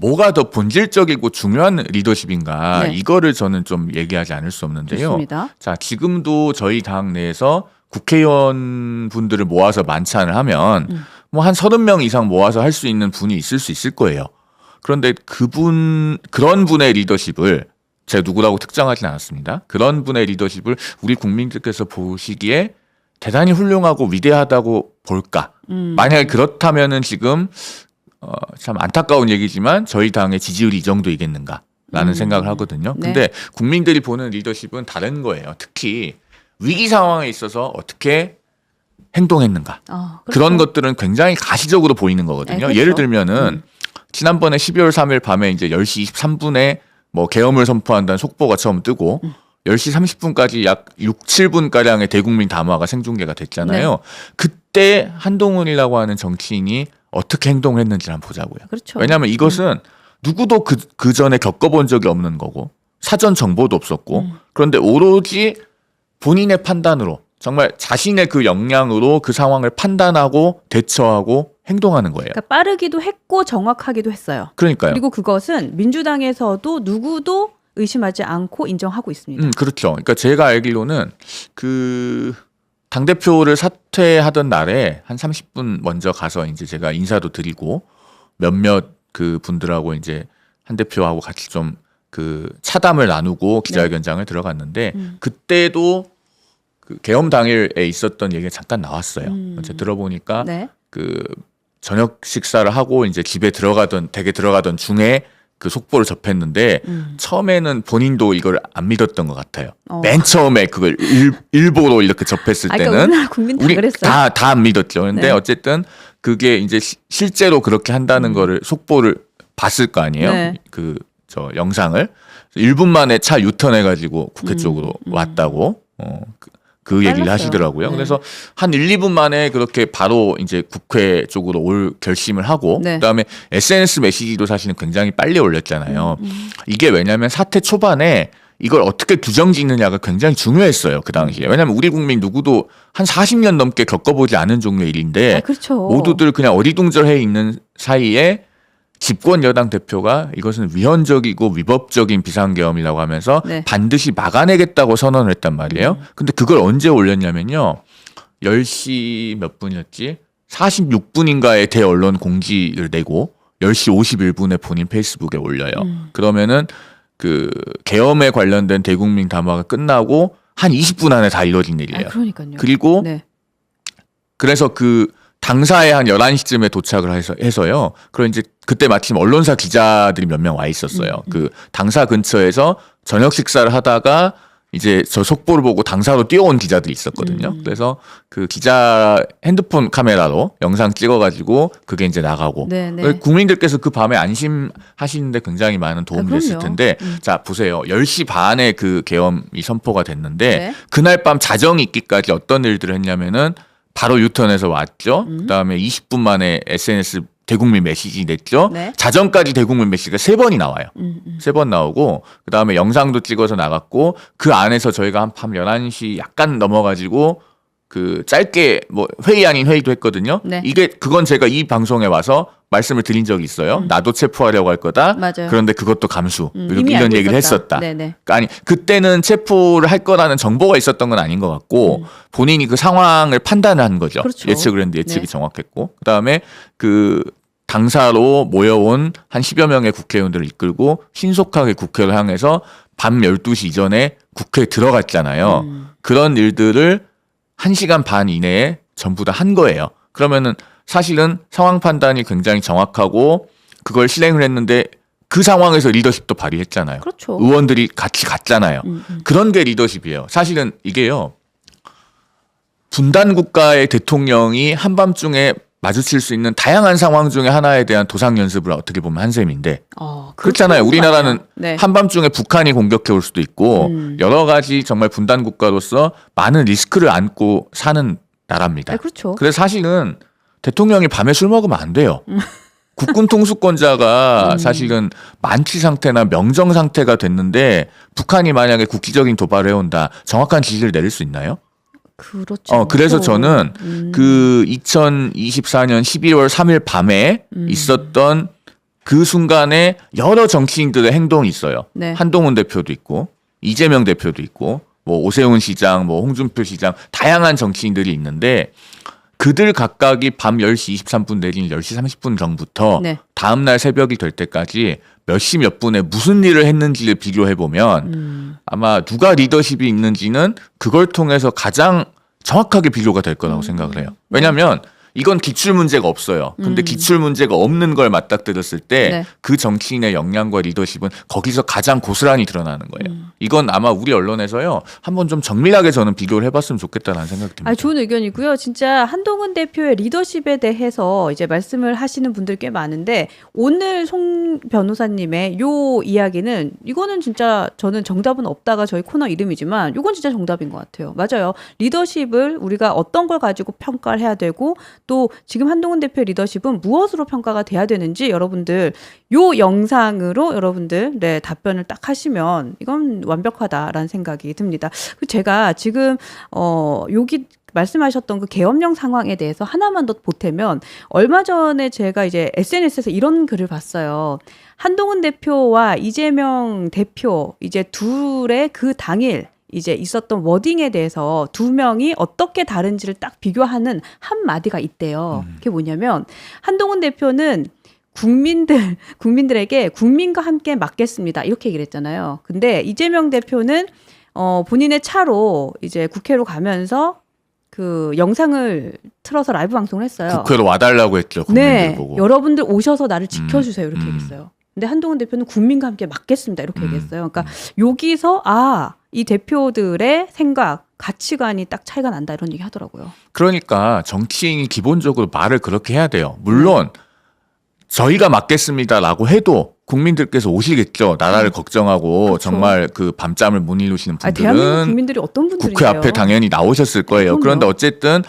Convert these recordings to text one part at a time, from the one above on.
뭐가 더 본질적이고 중요한 리더십인가 네. 이거를 저는 좀 얘기하지 않을 수 없는데요. 좋습니다. 자, 지금도 저희 당 내에서 국회의원 분들을 모아서 만찬을 하면 뭐 한 30명 이상 모아서 할 수 있는 분이 있을 수 있을 거예요. 그런데 그런 분의 리더십을 제가 누구라고 특정하진 않았습니다. 그런 분의 리더십을 우리 국민들께서 보시기에 대단히 훌륭하고 위대하다고 볼까? 만약에 그렇다면은 지금 참 안타까운 얘기지만 저희 당의 지지율이 이 정도이겠는가라는 생각을 하거든요. 네. 근데 국민들이 보는 리더십은 다른 거예요. 특히 위기 상황에 있어서 어떻게 행동했는가. 그렇죠. 그런 것들은 굉장히 가시적으로 보이는 거거든요. 네, 그렇죠. 예를 들면은 지난번에 12월 3일 밤에 이제 10시 23분에 뭐 계엄을 선포한다는 속보가 처음 뜨고 10시 30분까지 약 6, 7분 가량의 대국민 담화가 생중계가 됐잖아요. 네. 그때 한동훈이라고 하는 정치인이 어떻게 행동했는지 한번 보자고요. 그렇죠. 왜냐하면 이것은 누구도 그 전에 겪어본 적이 없는 거고 사전 정보도 없었고 그런데 오로지 본인의 판단으로 정말 자신의 그 역량으로 그 상황을 판단하고 대처하고 행동하는 거예요. 그러니까 빠르기도 했고 정확하기도 했어요. 그러니까요. 그리고 그것은 민주당에서도 누구도 의심하지 않고 인정하고 있습니다. 그렇죠. 그러니까 제가 알기로는 그 당대표를 사퇴하던 날에 한 30분 먼저 가서 이제 제가 인사도 드리고 몇몇 그 분들하고 이제 한 대표하고 같이 좀 그 차담을 나누고 기자회견장을 들어갔는데 그때도 그 계엄 당일에 있었던 얘기가 잠깐 나왔어요. 제가 들어보니까 네. 그 저녁 식사를 하고 이제 집에 댁에 들어가던 중에 그 속보를 접했는데 처음에는 본인도 이걸 안 믿었던 것 같아요. 맨 처음에 그걸 일보로 이렇게 접했을 그러니까 때는 우리나라 국민 다 우리 그랬어요. 다 안 믿었죠. 근데 네. 어쨌든 그게 이제 실제로 그렇게 한다는 거를 속보를 봤을 거 아니에요. 네. 그 저 영상을 1분 만에 차 유턴해가지고 국회 쪽으로 왔다고 그 얘기를 빨랐어요. 하시더라고요. 네. 그래서 한 1, 2분 만에 그렇게 바로 이제 국회 쪽으로 올 결심을 하고 네. 그다음에 SNS 메시지도 사실은 굉장히 빨리 올렸잖아요. 이게 왜냐하면 사태 초반에 이걸 어떻게 규정짓느냐가 굉장히 중요했어요. 그 당시에. 왜냐하면 우리 국민 누구도 한 40년 넘게 겪어보지 않은 종류의 일인데 그렇죠. 모두들 그냥 어리둥절해 있는 사이에 집권 여당 대표가 이것은 위헌적이고 위법적인 비상계엄이라고 하면서 네. 반드시 막아내겠다고 선언을 했단 말이에요. 근데 그걸 언제 올렸냐면요. 10시 몇 분이었지? 46분인가에 대언론 공지를 내고 10시 51분에 본인 페이스북에 올려요. 그러면은 그 계엄에 관련된 대국민 담화가 끝나고 한 20분 안에 다 이루어진 일이에요. 그러니까요. 그리고 네. 그래서 그 당사에 한 11시쯤에 도착을 해서요. 그럼 이제 그때 마침 언론사 기자들이 몇 명 와 있었어요. 그 당사 근처에서 저녁 식사를 하다가 이제 저 속보를 보고 당사로 뛰어온 기자들이 있었거든요. 그래서 그 기자 핸드폰 카메라로 영상 찍어가지고 그게 이제 나가고 네, 네. 국민들께서 그 밤에 안심하시는데 굉장히 많은 도움이 됐을 그럼요. 텐데 자 보세요. 10시 반에 그 계엄이 선포가 됐는데 네. 그날 밤 자정이 있기까지 어떤 일들을 했냐면은 바로 유턴해서 왔죠. 그다음에 20분 만에 SNS 대국민 메시지 냈죠. 네. 자정까지 대국민 메시지가 3번이 나와요. 3번 나오고 그다음에 영상도 찍어서 나갔고 그 안에서 저희가 한 밤 11시 약간 넘어가지고 그 짧게 뭐 회의 아닌 회의도 했거든요. 네. 그건 제가 이 방송에 와서 말씀을 드린 적이 있어요. 나도 체포하려고 할 거다. 맞아요. 그런데 그것도 감수. 이미 이런 알고 얘기를 있었다. 했었다. 네네. 그러니까 아니 그때는 체포를 할 거라는 정보가 있었던 건 아닌 것 같고 본인이 그 상황을 판단한 거죠. 그렇죠. 예측을 했는데 예측이 네. 정확했고 그다음에 그 당사로 모여온 한 10여 명의 국회의원들을 이끌고 신속하게 국회를 향해서 밤 12시 이전에 국회에 들어갔잖아요. 그런 일들을 1시간 반 이내에 전부 다 한 거예요. 그러면은 사실은 상황 판단이 굉장히 정확하고 그걸 실행을 했는데 그 상황에서 리더십도 발휘했잖아요. 그렇죠. 의원들이 같이 갔잖아요. 그런 게 리더십이에요. 사실은 이게요. 분단 국가의 대통령이 한밤중에 마주칠 수 있는 다양한 상황 중에 하나에 대한 도상 연습을 어떻게 보면 한 셈인데 그렇잖아요. 우리나라는 네. 한밤중에 북한이 공격해 올 수도 있고 여러 가지 정말 분단 국가로서 많은 리스크를 안고 사는 나라입니다. 그렇죠. 그래서 사실은 대통령이 밤에 술 먹으면 안 돼요. 국군 통수권자가 사실은 만취 상태나 명정 상태가 됐는데 북한이 만약에 국기적인 도발을 해온다. 정확한 지시를 내릴 수 있나요? 그렇죠. 그래서 저는 그 2024년 12월 3일 밤에 있었던 그 순간에 여러 정치인들의 행동이 있어요. 네. 한동훈 대표도 있고 이재명 대표도 있고 뭐 오세훈 시장, 뭐 홍준표 시장 다양한 정치인들이 있는데 그들 각각이 밤 10시 23분 내지는 10시 30분 전부터 네. 다음날 새벽이 될 때까지 몇 시 몇 분에 무슨 일을 했는지를 비교해보면 아마 누가 리더십이 있는지는 그걸 통해서 가장 정확하게 비교가 될 거라고 생각을 해요. 왜냐하면 이건 기출 문제가 없어요. 근데 기출 문제가 없는 걸 맞닥뜨렸을 때 그 네. 정치인의 역량과 리더십은 거기서 가장 고스란히 드러나는 거예요. 이건 아마 우리 언론에서요. 한번 좀 정밀하게 저는 비교를 해봤으면 좋겠다라는 생각이 듭니다. 아, 좋은 의견이고요. 진짜 한동훈 대표의 리더십에 대해서 이제 말씀을 하시는 분들 꽤 많은데 오늘 송 변호사님의 요 이야기는 이거는 진짜 저는 정답은 없다가 저희 코너 이름이지만 이건 진짜 정답인 것 같아요. 맞아요. 리더십을 우리가 어떤 걸 가지고 평가를 해야 되고 또 지금 한동훈 대표의 리더십은 무엇으로 평가가 돼야 되는지 여러분들 요 영상으로 여러분들 네, 답변을 딱 하시면 이건 완벽하다라는 생각이 듭니다. 제가 지금 여기 말씀하셨던 그 계엄령 상황에 대해서 하나만 더 보태면 얼마 전에 제가 이제 SNS에서 이런 글을 봤어요. 한동훈 대표와 이재명 대표 이제 둘의 그 당일 이제 있었던 워딩에 대해서 두 명이 어떻게 다른지를 딱 비교하는 한 마디가 있대요. 그게 뭐냐면 한동훈 대표는 국민들에게 국민과 함께 맡겠습니다. 이렇게 얘기를 했잖아요. 근데 이재명 대표는 본인의 차로 이제 국회로 가면서 그 영상을 틀어서 라이브 방송을 했어요. 국회로 와달라고 했죠. 국민들 네, 보고. 여러분들 오셔서 나를 지켜주세요. 이렇게 얘기했어요. 근데 한동훈 대표는 국민과 함께 맡겠습니다. 이렇게 얘기했어요. 그러니까 여기서 이 대표들의 생각, 가치관이 딱 차이가 난다 이런 얘기 하더라고요. 그러니까 정치인이 기본적으로 말을 그렇게 해야 돼요. 물론 저희가 맡겠습니다라고 해도 국민들께서 오시겠죠. 나라를 걱정하고 그렇죠. 정말 그 밤잠을 못 이루시는 대한민국 분들은 국민들이 어떤 분들이에요? 국회 앞에 당연히 나오셨을 거예요. 그럼요. 그런데 어쨌든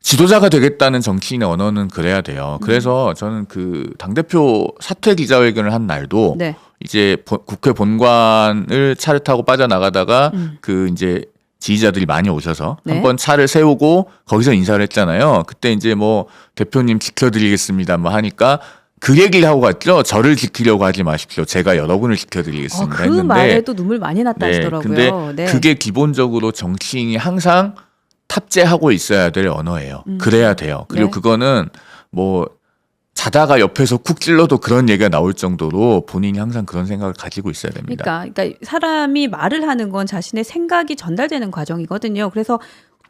지도자가 되겠다는 정치인의 언어는 그래야 돼요. 그래서 저는 그 당대표 사퇴 기자회견을 한 날도 네. 이제 국회 본관을 차를 타고 빠져나가다가 그 이제 지지자들이 많이 오셔서 네. 한번 차를 세우고 거기서 인사를 했잖아요. 그때 이제 뭐 대표님 지켜드리겠습니다 뭐 하니까 그 얘기를 하고 갔죠. 저를 지키려고 하지 마십시오. 제가 여러분을 지켜드리겠습니다 그 했는데 말에도 눈물 많이 났다 하시더라고요. 근데 그게 기본적으로 정치인이 항상 탑재하고 있어야 될 언어예요. 그래야 돼요. 그리고 네. 그거는 뭐 자다가 옆에서 쿡 찔러도 그런 얘기가 나올 정도로 본인이 항상 그런 생각을 가지고 있어야 됩니다. 그러니까 사람이 말을 하는 건 자신의 생각이 전달되는 과정이거든요. 그래서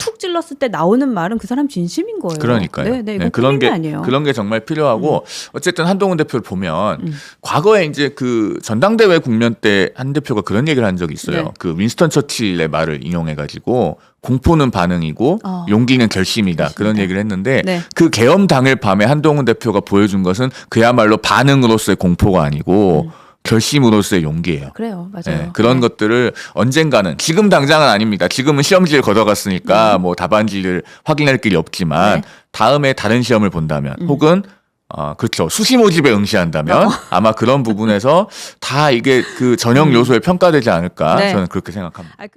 툭 찔렀을 때 나오는 말은 그 사람 진심인 거예요. 그러니까요. 네, 이건 그런 게 아니에요. 그런 게 정말 필요하고 어쨌든 한동훈 대표를 보면 과거에 이제 그 전당대회 국면 때 한 대표가 그런 얘기를 한 적이 있어요. 네. 그 윈스턴 처칠의 말을 인용해가지고 공포는 반응이고 용기는 결심이다. 그런 얘기를 했는데 네. 그 계엄 당일 밤에 한동훈 대표가 보여준 것은 그야말로 반응으로서의 공포가 아니고 결심으로서의 용기예요. 그래요, 맞아요. 네, 그런 것들을 언젠가는 지금 당장은 아닙니다. 지금은 시험지를 걷어갔으니까 뭐 답안지를 확인할 길이 없지만 네. 다음에 다른 시험을 본다면 혹은 그렇죠. 수시 모집에 응시한다면 아마 그런 부분에서 다 이게 그 전형 요소에 평가되지 않을까 네. 저는 그렇게 생각합니다.